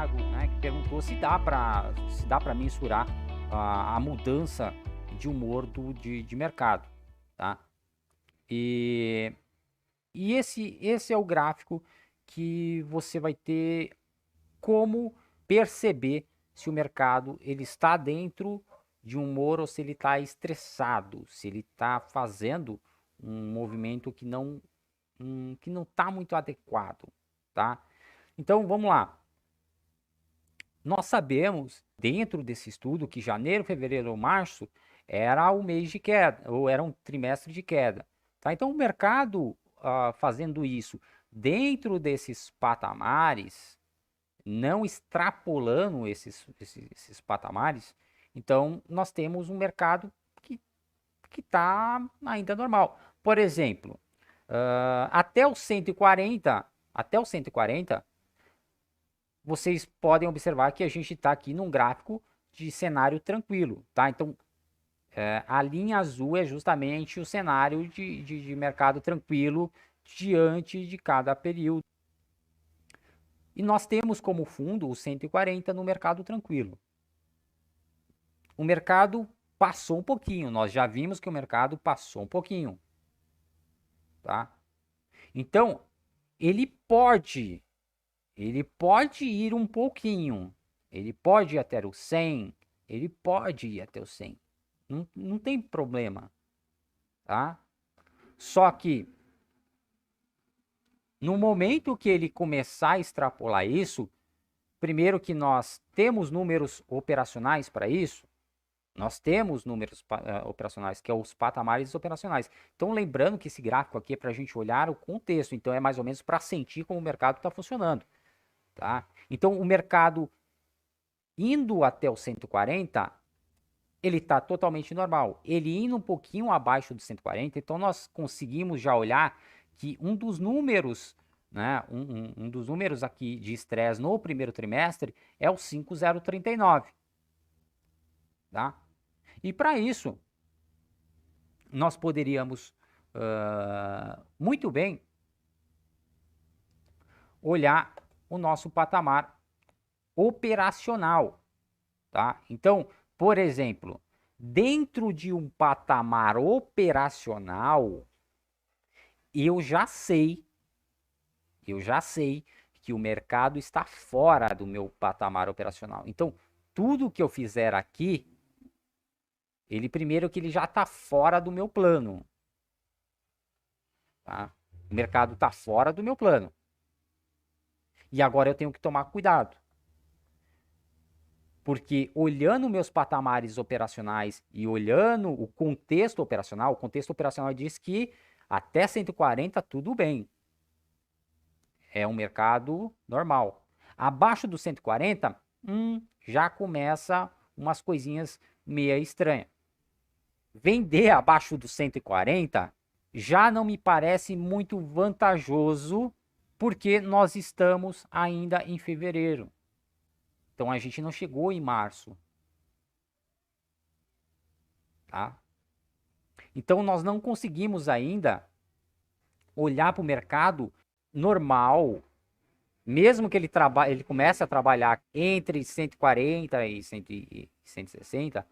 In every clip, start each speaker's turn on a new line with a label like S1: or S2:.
S1: Thiago, né, que perguntou se dá para mensurar a mudança de humor de mercado, tá? E, e esse é o gráfico que você vai ter como perceber se o mercado ele está dentro de um humor ou se ele está estressado, se ele está fazendo um movimento que não está muito adequado, tá? Então vamos lá. Nós sabemos, dentro desse estudo, que janeiro, fevereiro ou março era o mês de queda, ou era um trimestre de queda. Tá? Então, o mercado fazendo isso dentro desses patamares, não extrapolando esses patamares, então nós temos um mercado que está ainda normal. Por exemplo, até os 140, vocês podem observar que a gente está aqui num gráfico de cenário tranquilo, tá? Então, a linha azul é justamente o cenário de mercado tranquilo diante de cada período. E nós temos como fundo o 140 no mercado tranquilo. O mercado passou um pouquinho, nós já vimos que o mercado passou um pouquinho, tá? Então, ele pode Ele pode ir um pouquinho. Ele pode ir até o 100. Ele pode ir até o 100. Não tem problema, tá? Só que no momento que ele começar a extrapolar isso, primeiro que nós temos números operacionais para isso, nós temos números operacionais, que é os patamares operacionais. Então, lembrando que esse gráfico aqui é para a gente olhar o contexto, então é mais ou menos para sentir como o mercado está funcionando, tá? Então, o mercado indo até o 140, ele está totalmente normal. Ele indo um pouquinho abaixo do 140, então nós conseguimos já olhar que um dos números, né, um dos números aqui de estresse no primeiro trimestre é o 5039, tá? E para isso, nós poderíamos muito bem olhar o nosso patamar operacional, tá? Então, por exemplo, dentro de um patamar operacional, eu já sei que o mercado está fora do meu patamar operacional. Então, tudo que eu fizer aqui, ele primeiro que ele já está fora do meu plano, tá? O mercado está fora do meu plano. E agora eu tenho que tomar cuidado. Porque olhando meus patamares operacionais e olhando o contexto operacional diz que até 140 tudo bem. É um mercado normal. Abaixo do 140, já começa umas coisinhas meia estranhas. Vender abaixo do 140 já não me parece muito vantajoso, porque nós estamos ainda em fevereiro. Então a gente não chegou em março, tá? Então nós não conseguimos ainda olhar para o mercado normal, mesmo que ele comece a trabalhar entre 140 e 160,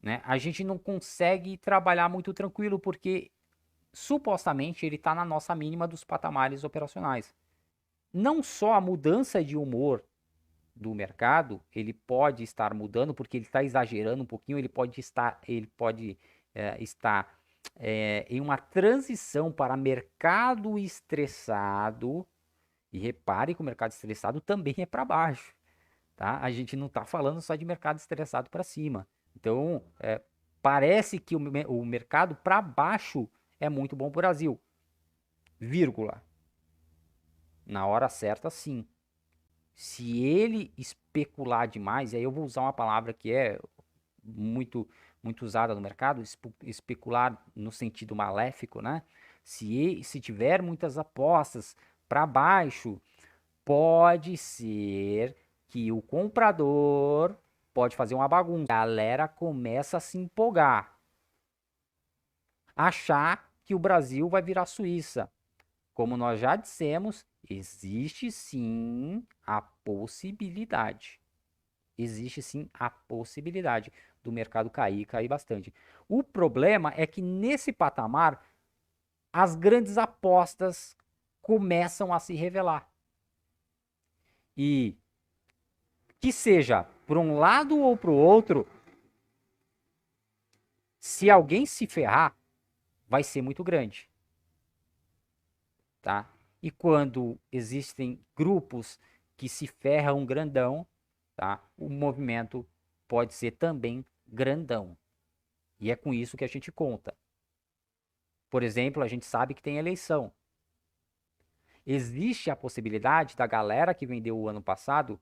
S1: né? A gente não consegue trabalhar muito tranquilo porque supostamente ele está na nossa mínima dos patamares operacionais. Não só a mudança de humor do mercado, ele pode estar mudando porque ele está exagerando um pouquinho, ele pode estar em uma transição para mercado estressado. E repare que o mercado estressado também é para baixo, tá? A gente não está falando só de mercado estressado para cima. Então, parece que o mercado para baixo é muito bom para o Brasil, vírgula. Na hora certa, sim. Se ele especular demais, e aí eu vou usar uma palavra que é muito muito usada no mercado, especular no sentido maléfico, né? Se tiver muitas apostas para baixo, pode ser que o comprador pode fazer uma bagunça. A galera começa a se empolgar, achar que o Brasil vai virar Suíça. como nós já dissemos, existe sim a possibilidade. Existe sim a possibilidade do mercado cair bastante. O problema é que nesse patamar, as grandes apostas começam a se revelar. E que seja por um lado ou para o outro, se alguém se ferrar, vai ser muito grande. Tá? E quando existem grupos que se ferram grandão, tá? O movimento pode ser também grandão. E é com isso que a gente conta. Por exemplo, a gente sabe que tem eleição. Existe a possibilidade da galera que vendeu o ano passado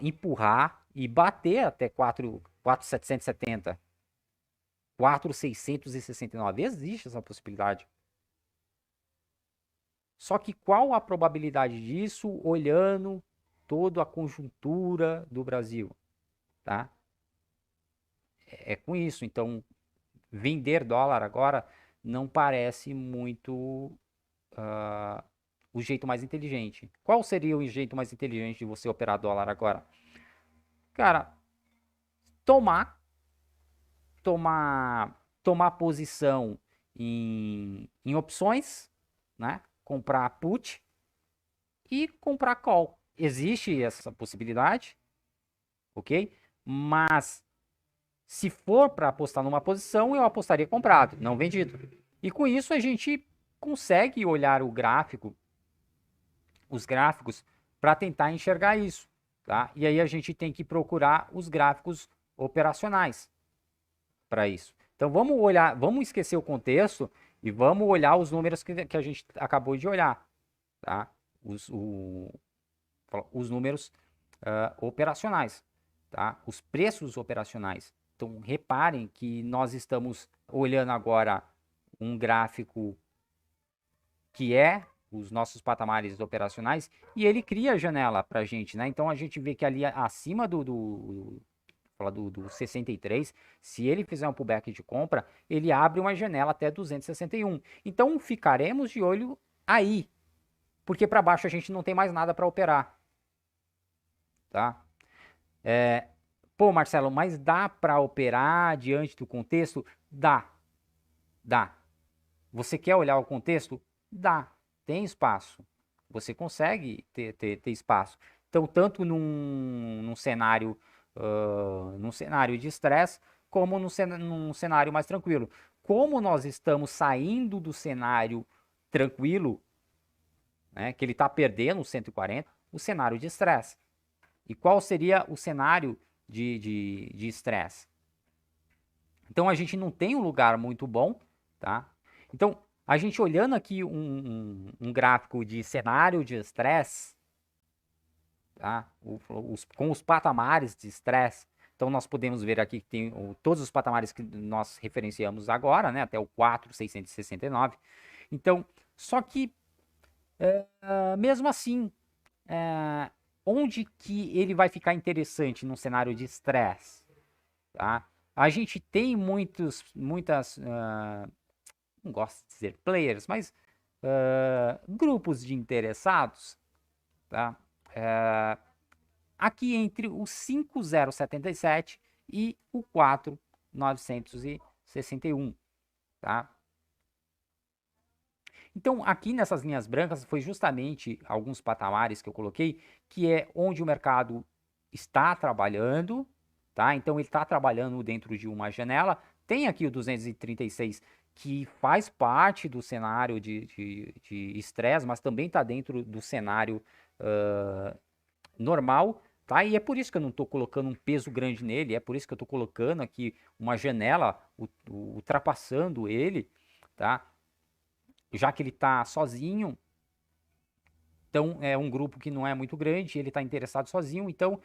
S1: empurrar e bater até 4.770, 4.669. Existe essa possibilidade. Só que qual a probabilidade disso olhando toda a conjuntura do Brasil? Tá? É com isso. Então, vender dólar agora não parece muito o jeito mais inteligente. Qual seria o jeito mais inteligente de você operar dólar agora? Cara, tomar, tomar posição em opções, né? Comprar put e comprar call. Existe essa possibilidade, ok? Mas se for para apostar numa posição, eu apostaria comprado, não vendido. E com isso a gente consegue olhar o gráfico, os gráficos, para tentar enxergar isso, tá? E aí a gente tem que procurar os gráficos operacionais para isso. Então vamos olhar, vamos esquecer o contexto e vamos olhar os números que a gente acabou de olhar, tá? Os números operacionais, tá? Os preços operacionais. Então reparem que nós estamos olhando agora um gráfico que é os nossos patamares operacionais e ele cria a janela para a gente, né? Então a gente vê que ali acima do 63, se ele fizer um pullback de compra, ele abre uma janela até 261. Então ficaremos de olho aí, porque para baixo a gente não tem mais nada para operar, tá? Pô, Marcelo, mas dá para operar diante do contexto? Dá, dá. Você quer olhar o contexto? Dá, tem espaço. Você consegue ter espaço. Então, tanto num cenário de estresse, como num cenário mais tranquilo. Como nós estamos saindo do cenário tranquilo, né, que ele está perdendo os 140, o cenário de estresse. E qual seria o cenário de estresse? Então a gente não tem um lugar muito bom, tá? Então, a gente olhando aqui um gráfico de cenário de estresse, tá? Com os patamares de estresse, então nós podemos ver aqui que tem todos os patamares que nós referenciamos agora, né? Até o 4.669. Então, só que mesmo assim, onde que ele vai ficar interessante num cenário de estresse, tá? A gente tem muitas, não gosto de dizer players, mas grupos de interessados, tá? Aqui entre o 5.077 e o 4.961, tá? Então, aqui nessas linhas brancas foi justamente alguns patamares que eu coloquei, que é onde o mercado está trabalhando, tá? Então, ele está trabalhando dentro de uma janela. Tem aqui o 236, que faz parte do cenário de estresse, mas também está dentro do cenário normal, tá? E é por isso que eu não estou colocando um peso grande nele, é por isso que eu estou colocando aqui uma janela ultrapassando ele, tá? Já que ele está sozinho, então é um grupo que não é muito grande, ele está interessado sozinho, então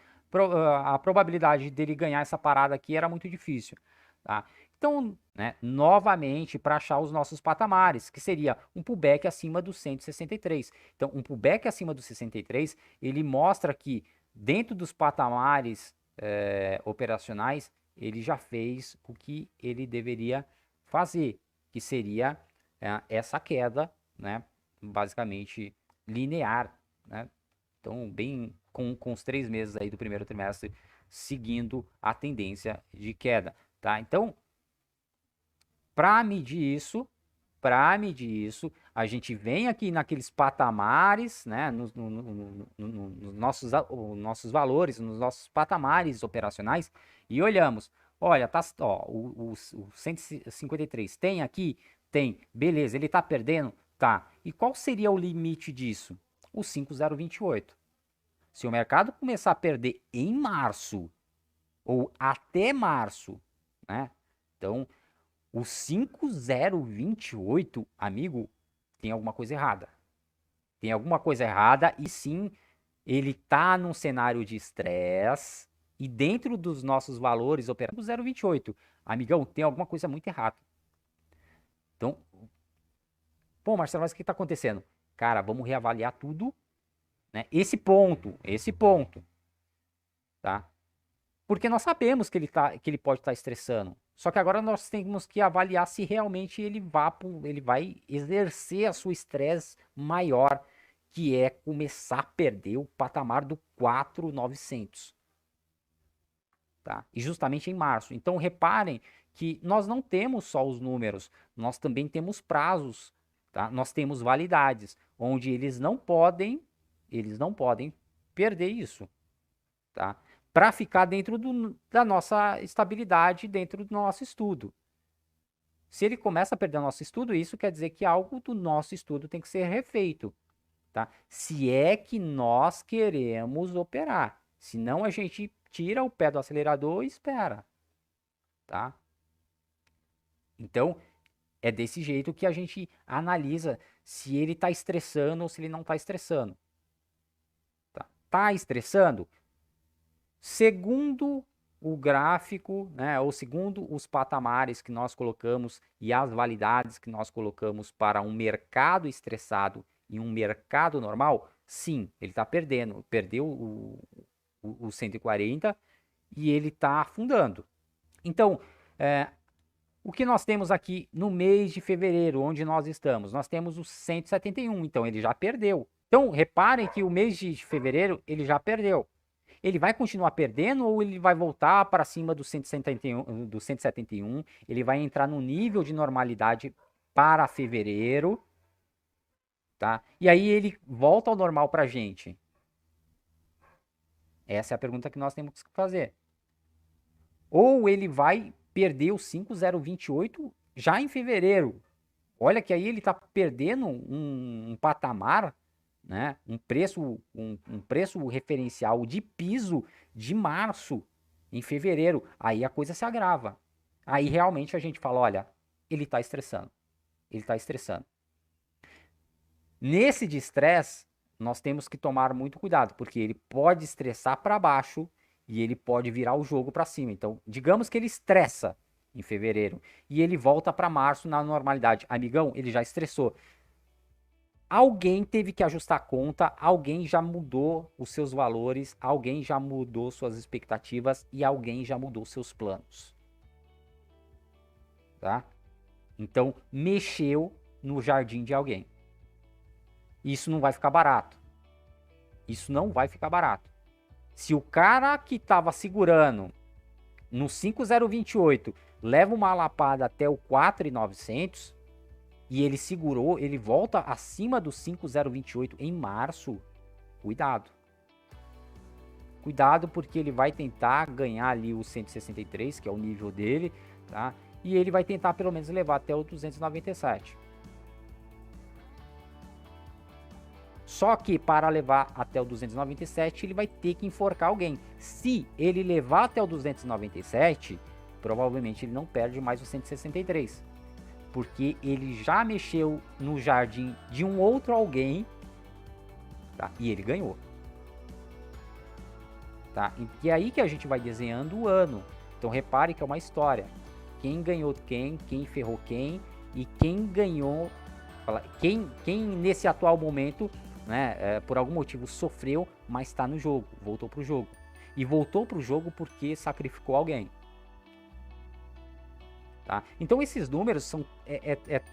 S1: a probabilidade dele ganhar essa parada aqui era muito difícil, tá? Então, né, novamente, para achar os nossos patamares, que seria um pullback acima do 163. Então, um pullback acima do 63, ele mostra que dentro dos patamares operacionais, ele já fez o que ele deveria fazer, que seria essa queda, né, basicamente linear, né? Então, bem com os 3 meses aí do primeiro trimestre seguindo a tendência de queda, tá? Então, para medir isso, a gente vem aqui naqueles patamares, né, nos nossos valores, nos nossos patamares operacionais e olhamos. Olha, tá, ó, o 153 tem aqui? Tem. Beleza, ele tá perdendo? Tá. E qual seria o limite disso? O 5028. Se o mercado começar a perder em março ou até março, né? Então, o 5028, amigo, tem alguma coisa errada. Tem alguma coisa errada e sim, ele tá num cenário de estresse e dentro dos nossos valores operacionais, 028, amigão, tem alguma coisa muito errada. Então, pô, Marcelo, mas o que tá acontecendo? Cara, vamos reavaliar tudo, né? Esse ponto, tá? Porque nós sabemos que ele pode estar estressando. Só que agora nós temos que avaliar se realmente ele vai exercer a sua estresse maior, que é começar a perder o patamar do 4.900. Tá? E justamente em março. Então reparem que nós não temos só os números, nós também temos prazos, tá? Nós temos validades, onde eles não podem perder isso, tá? Para ficar dentro da nossa estabilidade, dentro do nosso estudo. Se ele começa a perder o nosso estudo, isso quer dizer que algo do nosso estudo tem que ser refeito, tá? Se é que nós queremos operar. Senão a gente tira o pé do acelerador e espera, tá? Então, é desse jeito que a gente analisa se ele está estressando ou se ele não está estressando. Tá estressando? Segundo o gráfico, né, ou segundo os patamares que nós colocamos e as validades que nós colocamos para um mercado estressado e um mercado normal, sim, ele está perdendo. Perdeu o 140 e ele está afundando. Então, o que nós temos aqui no mês de fevereiro, onde nós estamos? Nós temos o 171, então ele já perdeu. Então, reparem que o mês de fevereiro ele já perdeu. Ele vai continuar perdendo ou ele vai voltar para cima do 171, ele vai entrar no nível de normalidade para fevereiro, tá? E aí ele volta ao normal para a gente. Essa é a pergunta que nós temos que fazer. Ou ele vai perder o 5028 já em fevereiro. Olha que aí ele está perdendo um patamar, né? um preço referencial de piso de março em fevereiro. Aí a coisa se agrava. Aí realmente a gente fala, olha, ele está estressando. Ele está estressando. Nesse de estresse, nós temos que tomar muito cuidado, porque ele pode estressar para baixo e ele pode virar o jogo para cima. Então, digamos que ele estressa em fevereiro e ele volta para março na normalidade. Amigão, ele já estressou. Alguém teve que ajustar a conta, alguém já mudou os seus valores, alguém já mudou suas expectativas e alguém já mudou seus planos. Tá? Então, mexeu no jardim de alguém. Isso não vai ficar barato. Isso não vai ficar barato. Se o cara que estava segurando no 5028 leva uma lapada até o 4.900 e ele segurou, ele volta acima do 5028 em março, cuidado. Cuidado porque ele vai tentar ganhar ali o 163, que é o nível dele, tá? E ele vai tentar pelo menos levar até o 297. Só que para levar até o 297, ele vai ter que enforcar alguém. Se ele levar até o 297, provavelmente ele não perde mais o 163. Porque ele já mexeu no jardim de um outro alguém, tá? E ele ganhou. Tá? E é aí que a gente vai desenhando o ano. Então repare que é uma história. Quem ganhou quem ferrou quem, e quem ganhou, quem nesse atual momento, né, por algum motivo sofreu, mas está no jogo, voltou pro jogo. E voltou pro jogo porque sacrificou alguém. Tá? Então esses números são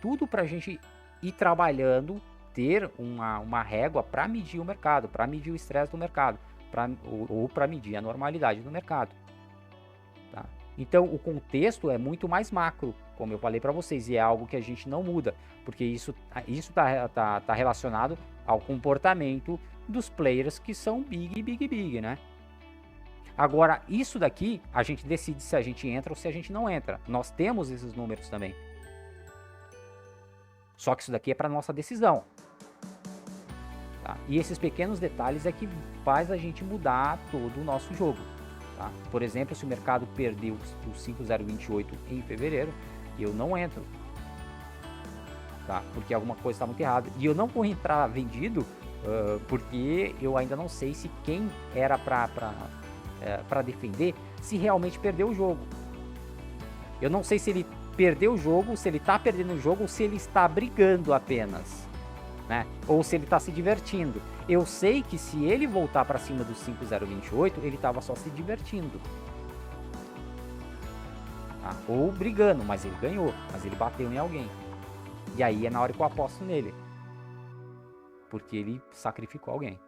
S1: tudo para a gente ir trabalhando, ter uma régua para medir o mercado, para medir o estresse do mercado, ou para medir a normalidade do mercado. Tá? Então, o contexto é muito mais macro, como eu falei para vocês, e é algo que a gente não muda, porque isso tá relacionado ao comportamento dos players que são big, né? Agora, isso daqui, a gente decide se a gente entra ou se a gente não entra. Nós temos esses números também. Só que isso daqui é para nossa decisão. Tá? E esses pequenos detalhes é que faz a gente mudar todo o nosso jogo. Tá? Por exemplo, se o mercado perdeu o 5028 em fevereiro, eu não entro. Tá? Porque alguma coisa está muito errada. E eu não vou entrar vendido porque eu ainda não sei se quem era para defender, se realmente perdeu o jogo. Eu não sei se ele perdeu o jogo, se ele está perdendo o jogo ou se ele está brigando apenas, né? Ou se ele está se divertindo. Eu sei que se ele voltar para cima do 5028, ele estava só se divertindo. Tá? Ou brigando, mas ele ganhou, mas ele bateu em alguém. E aí é na hora que eu aposto nele. Porque ele sacrificou alguém.